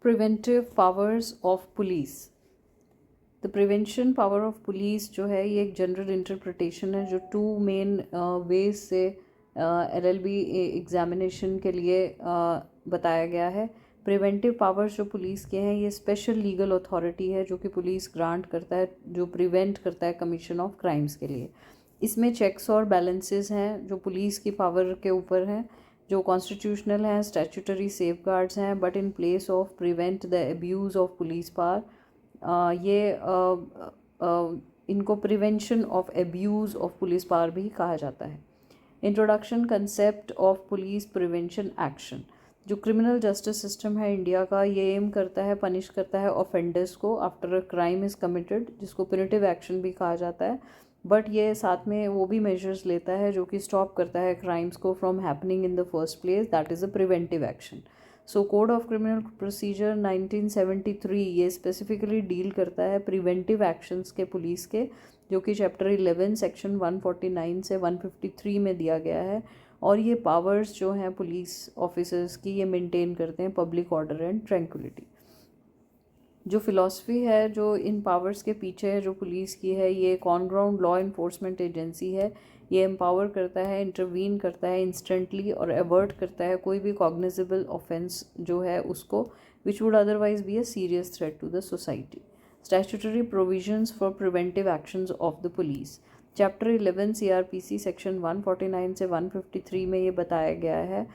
Preventive powers of police. The prevention power of police जो है ये एक जनरल इंटरप्रिटेशन है जो टू मेन वेज से LLB एग्जामिनेशन के लिए बताया गया है। प्रिवेंटिव पावर्स जो पुलिस के हैं ये स्पेशल लीगल अथॉरिटी है जो कि पुलिस ग्रांट करता है, जो प्रिवेंट करता है कमीशन ऑफ क्राइम्स के लिए। इसमें चेक्स और बैलेंसेस हैं जो पुलिस की पावर के ऊपर हैं, जो कॉन्स्टिट्यूशनल हैं, स्टैट्यूटरी सेफगार्ड्स हैं, but in place of prevent the abuse of police power. इनको prevention of abuse of police power भी कहा जाता है। Introduction concept of police prevention action. जो क्रिमिनल जस्टिस सिस्टम है इंडिया का, ये एम करता है, पनिश करता है ऑफेंडर्स को after a crime is committed, जिसको प्यूनिटिव एक्शन भी कहा जाता है। बट ये साथ में वो भी मेजर्स लेता है जो कि स्टॉप करता है क्राइम्स को from happening in the first place, that is a preventive action. So code of criminal procedure 1973 ये स्पेसिफिकली डील करता है प्रिवेंटिव एक्शंस के पुलिस के, जो कि चैप्टर 11 सेक्शन 149 से 153 में दिया गया है। और ये पावर्स जो हैं पुलिस ऑफिसर्स की, ये मेंटेन करते हैं पब्लिक ऑर्डर एंड ट्रैंक्विलिटी। जो फ़िलॉसफी है जो इन पावर्स के पीछे है जो पुलिस की है, ये एक on ground law enforcement agency है। ये एम्पावर करता है, इंटरवीन करता है इंस्टेंटली और एवर्ट करता है कोई भी कॉग्निजेबल ऑफेंस जो है उसको, which would otherwise be a serious threat to the society. Statutory provisions for preventive actions of the police. Chapter 11 CRPC section 149 से 153 में ये बताया गया है,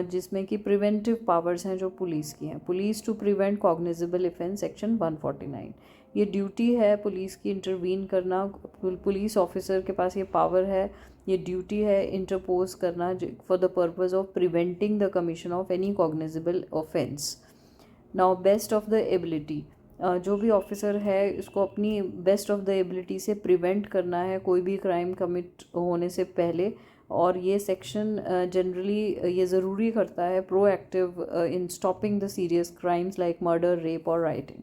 जिसमें कि प्रिवेंटिव पावर्स हैं जो पुलिस की हैं। Police to prevent cognizable offence section 149, ये ड्यूटी है पुलिस की इंटरवीन करना। पुलिस ऑफिसर के पास ये पावर है, ये ड्यूटी है इंटरपोज करना for the purpose of preventing the commission of any cognizable offence. Now best of the ability, जो भी ऑफिसर है इसको अपनी बेस्ट ऑफ द एबिलिटी से प्रिवेंट करना है कोई भी क्राइम कमिट होने से पहले। और ये सेक्शन जनरली ये ज़रूरी करता है proactive in stopping the serious crimes like murder, rape और rioting.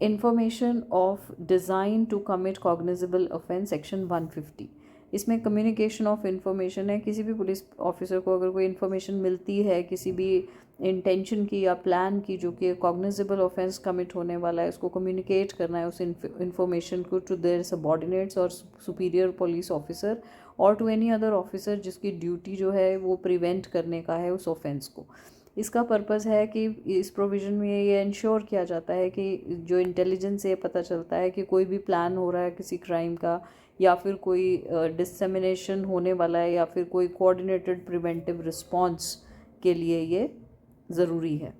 Information of design to commit cognizable offence section 150, इसमें कम्युनिकेशन ऑफ इंफॉर्मेशन है। किसी भी पुलिस ऑफिसर को अगर कोई इन्फॉर्मेशन मिलती है किसी भी इंटेंशन की या प्लान की जो कि कॉग्निजेबल ऑफेंस कमिट होने वाला है, उसको कम्युनिकेट करना है उस इंफॉर्मेशन को टू देयर सबॉर्डिनेट्स और सुपीरियर पुलिस ऑफिसर और टू एनी अदर ऑफिसर जिसकी ड्यूटी जो है वो प्रिवेंट करने का है उस ऑफेंस को। इसका पर्पज़ है कि इस प्रोविज़न में ये इंश्योर किया जाता है कि जो इंटेलिजेंस से पता चलता है कि कोई भी प्लान हो रहा है किसी क्राइम का, या फिर कोई डिसेमिनेशन होने वाला है, या फिर कोई कोऑर्डिनेटेड प्रिवेंटिव रिस्पॉन्स के लिए ये ज़रूरी है।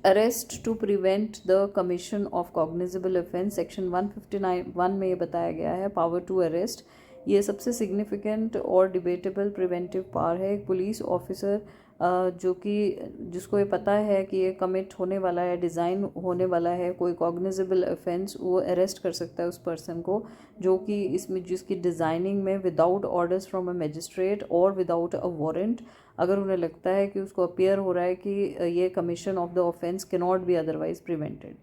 Arrest to prevent the commission of cognizable offence section 159 में ये बताया गया है पावर टू अरेस्ट। ये सबसे सिग्निफिकेंट और डिबेटेबल प्रिवेंटिव पावर है। एक पुलिस ऑफिसर जो कि जिसको ये पता है कि ये कमिट होने वाला है, डिज़ाइन होने वाला है कोई कॉग्निजेबल ऑफेंस, वो अरेस्ट कर सकता है उस पर्सन को जो कि इसमें जिसकी डिज़ाइनिंग में without orders from a magistrate और विदाउट अ वारंट, अगर उन्हें लगता है कि उसको अपीयर हो रहा है कि ये commission of the offence can not be otherwise prevented.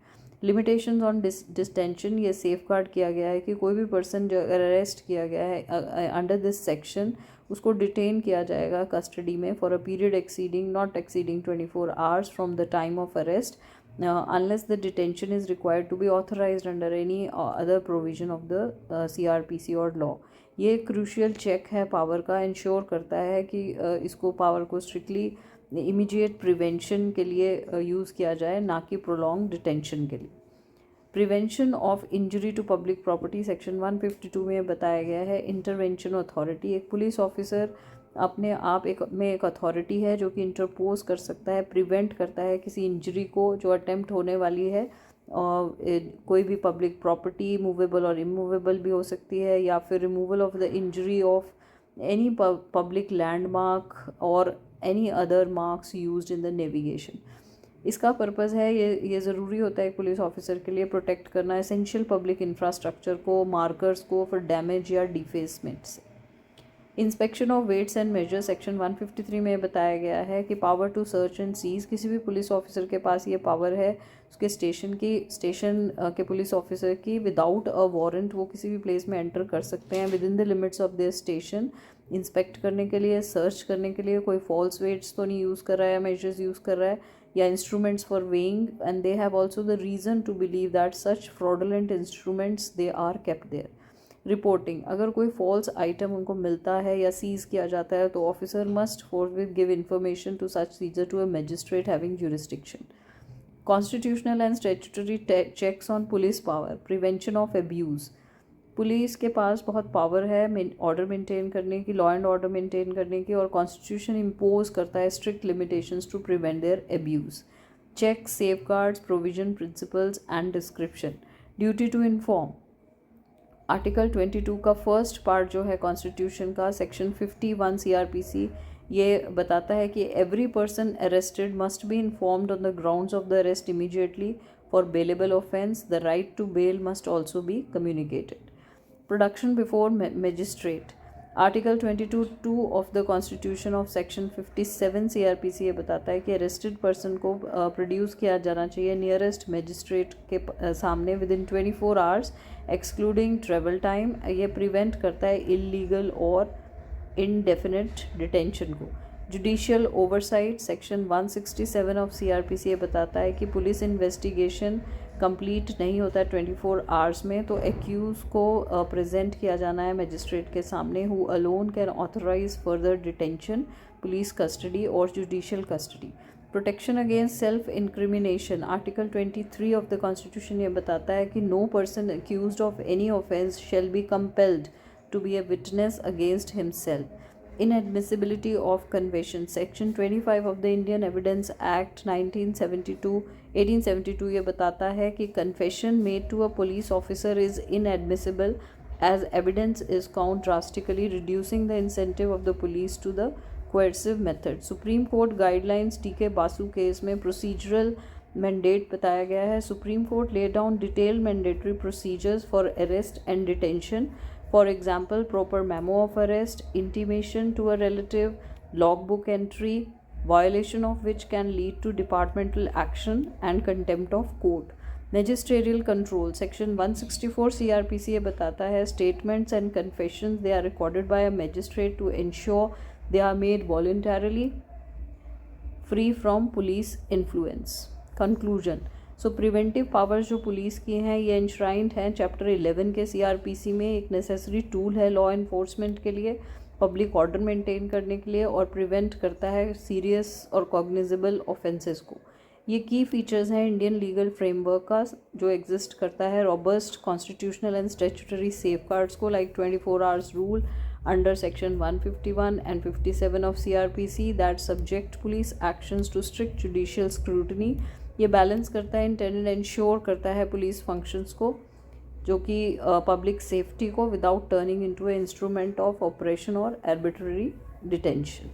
Limitations on detention, ये सेफ गार्ड किया गया है कि कोई भी पर्सन जो अरेस्ट किया गया है अंडर दिस सेक्शन उसको डिटेन किया जाएगा कस्टडी में for a period not exceeding 24 hours from the time of arrest unless the detention is required to be authorized under any other provision of the CRPC और law। ये crucial check है power का, ensure करता है कि इसको power को strictly immediate prevention के लिए यूज़ किया जाए, ना कि प्रोलॉन्ग डिटेंशन के लिए। Prevention of injury to public property section 152 में बताया गया है इंटरवेंशन अथॉरिटी। एक पुलिस ऑफिसर अपने आप एक अथॉरिटी है जो कि इंटरपोज कर सकता है, प्रिवेंट करता है किसी इंजरी को जो अटेम्प्ट होने वाली है। कोई भी पब्लिक प्रॉपर्टी मूवेबल और इमूवेबल भी हो सकती है, या फिर removal of the injury of any public landmark और any other marks used in the navigation. इसका पर्पज़ है ये ज़रूरी होता है पुलिस ऑफिसर के लिए प्रोटेक्ट करना एसेंशियल पब्लिक इंफ्रास्ट्रक्चर को, मार्कर्स को फिर डैमेज या डिफेसमेंट से। Inspection of weights and measures section 153 में बताया गया है कि power to search and seize, किसी भी पुलिस ऑफिसर के पास ये पावर है उसके स्टेशन के पुलिस ऑफिसर की, विदाउट अ वारंट वो किसी भी प्लेस में एंटर कर सकते हैं with in the limits of their station inspect करने के लिए, सर्च करने के लिए, कोई फॉल्स वेट्स तो नहीं यूज़ कर रहा है या मेजर्स यूज़ कर रहा है, या instruments for weighing, and they have also the reason to believe that such fraudulent instruments they are kept there. Reporting, अगर कोई फॉल्स आइटम उनको मिलता है या सीज किया जाता है तो officer must forthwith give information to such seizure to a magistrate having jurisdiction. Constitutional and statutory checks on police power, prevention of abuse. Police के पास बहुत पावर है ऑर्डर मेंटेन करने की, लॉ एंड ऑर्डर मेंटेन करने की, और constitution impose करता है strict limitations to prevent their abuse. Check, safeguards, provision, principles and description. Duty to inform, article 22 का फर्स्ट पार्ट जो है कॉन्स्टिट्यूशन का, सेक्शन 51 CRPC, ये बताता है कि every person arrested must be informed on the grounds of the arrest immediately for bailable offence. The right to bail must also be communicated. Production before magistrate, article 22(2) of the constitution of section 57 CRPC ये बताता है कि arrested person को produce किया जाना चाहिए nearest magistrate के सामने with in 24 hours excluding travel time. ये प्रिवेंट करता है इलीगल और इनडेफिनेट डिटेंशन को। Judicial oversight, section 167 of CRPC ये बताता है कि पुलिस इन्वेस्टिगेशन कंप्लीट नहीं होता है 24 आवर्स में, तो एक्यूज़ को प्रेजेंट किया जाना है मजिस्ट्रेट के सामने, who alone can authorise further detention, police custody और judicial custody. Protection against self incrimination, article 23 of the constitution ये बताता है कि no person accused of any offence shall be compelled to be a witness against himself. Inadmissibility of confession, section 25 of the Indian Evidence Act 1872 ये बताता है कि confession made to a police officer is inadmissible as evidence is count drastically reducing the incentive of the police to the coercive method. Supreme Court guidelines TK Basu case में procedural mandate बताया गया है। Supreme Court laid down detailed mandatory procedures for arrest and detention. For example, proper memo of arrest, intimation to a relative, logbook entry, violation of which can lead to departmental action and contempt of court. Magisterial control, section 164 CRPC ये बताता है statements and confessions they are recorded by a magistrate to ensure they are made voluntarily, free from police influence. Conclusion, so preventive powers जो police की हैं ये इंश्राइंड हैं chapter 11 के CRPC में। एक नेसेसरी टूल है लॉ इन्फोर्समेंट के लिए, पब्लिक ऑर्डर मेंटेन करने के लिए, और प्रिवेंट करता है सीरियस और कॉग्निजेबल ऑफेंसेस को। ये की फीचर्स हैं इंडियन लीगल फ्रेमवर्क का जो एग्जिस्ट करता है robust constitutional and statutory safeguards को, like 24 hours rule under section 151 and 57 of CRPC that subject police actions to strict judicial scrutiny. ये बैलेंस करता है, इंटेंड एंड इंश्योर करता है पुलिस फंक्शंस को, जो कि पब्लिक सेफ्टी को, without turning into A instrument of operation और आर्बिट्ररी डिटेंशन।